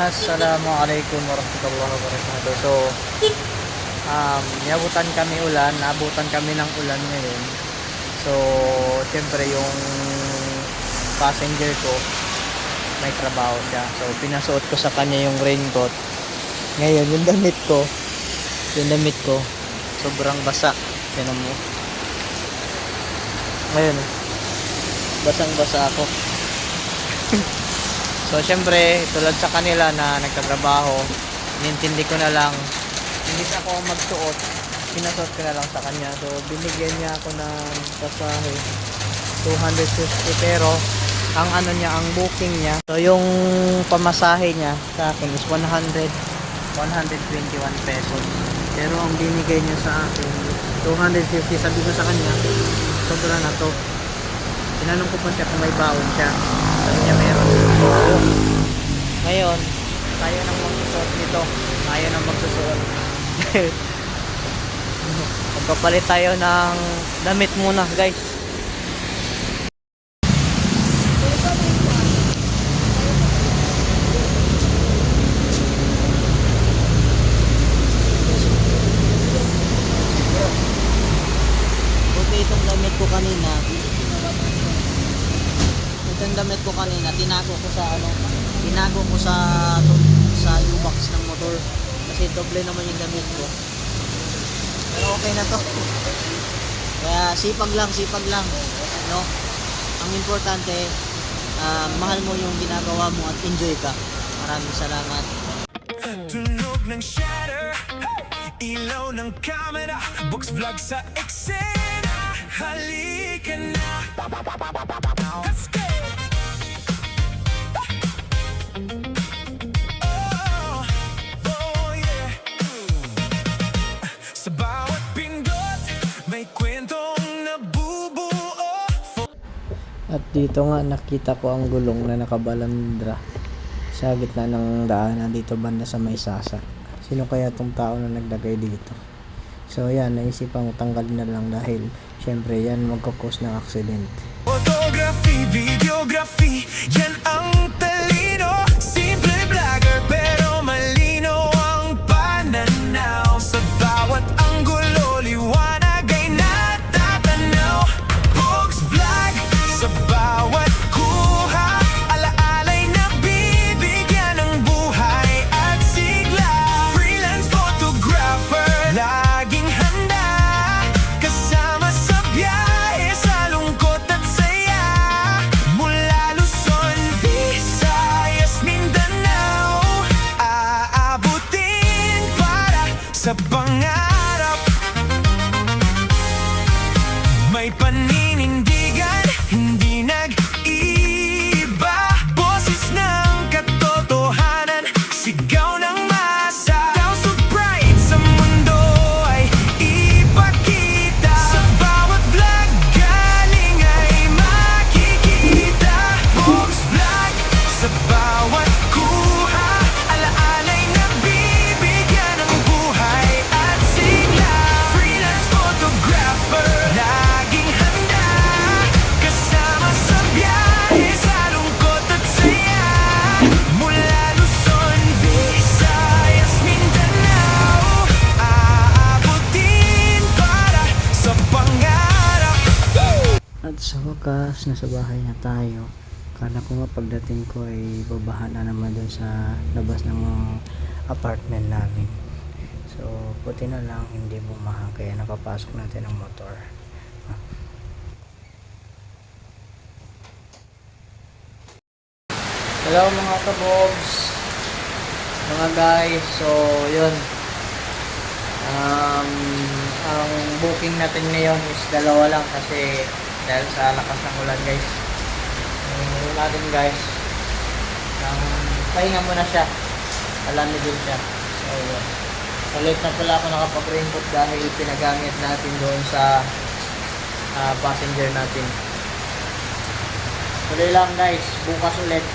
Assalamualaikum warahmatullahi wabarakatuh. So, naabutan kami ng ulan ngayon. So, siyempre yung passenger ko, may trabaho siya. So, pinasuot ko sa kanya yung raincoat. Ngayon, yung damit ko, sobrang basa. Tignan mo. Ngayon, basang-basa ako. So, syempre, tulad sa kanila na nagtatrabaho, inintindi ko na lang, hindi ako magsuot, pinasuot ko na lang sa kanya. So, binigyan niya ako ng pasahe, 250, pero, ang ano niya, ang booking niya, so, yung pamasahe niya sa akin is 121 pesos. Pero, ang binigay niya sa akin, 250, sabi ko sa kanya, sobra na to. Tinanong ko pa siya kung may baon siya. Sabi niya meron. Ngayon, tayo nang magsusuot nito. Tayo nang magsusuot. Magpapalit tayo ng damit muna, guys. Buti itong damit ko kanina. Tinago ko sa U-box ng motor kasi doble naman yung damit ko, pero okay na to. Kaya sipag lang, no? Ang importante, mahal mo yung ginagawa mo at enjoy ka. Maraming salamat. Tunog ng shatter, ilaw ng camera, box vlog sa eksena. Halika na, let's go! Sa bawat pindot, may kwentong nabubuo. At dito nga nakita ko ang gulong na nakabalandra sa gitna ng daanan dito banda sa may Sasa. Sino kaya tong tao na naglagay dito? So yan, naisipan ko tanggalin na lang dahil syempre yan magkakos ng aksidente. Photography, videography, yan ang talino. Simple vlogger pero malino ang pananaw. Sa bawat anggulo, liwanag ay natatanaw. Box vlog, sa bawat kuha, alaalay na bibigyan ng buhay at sigla. Freelance photographer, laging handa, kasama sa biyahe, sa lungkot at saya. Mula Luzon, Visayas, Mindanao, aabutin para sa pangarap. May paninindigan, hindi nag-iiba. Boses ng katotohanan, sigaw ng masa. House of Pride sa mundo ay ipakita. Sa bawat vlog galing ay makikita. Box vlog, sa bawat kuha, alaalay na bibigyan ng buhay at sigla. Freelance photographer, laging handa, kasama sa biyahe, sa lungkot at saya. Mula Luzon, Visayas, Mindanao, aabutin para sa pangarap. At sa wakas, nasa bahay na tayo. Kala ko nga pagdating ko ay babaha na naman dun sa labas ng apartment namin. So, buti na lang hindi bumaha kaya napapasok natin ang motor. Hello mga kabobs, mga guys. So, yun. Ang booking natin ngayon is dalawa lang kasi dahil sa lakas ng ulan, guys. Yung natin, guys, pahinga muna siya, alamig din siya. So yun, so late na pala ako nakapag-raincoat dahil pinagamit natin doon sa passenger natin. Tuloy lang, guys, bukas ulit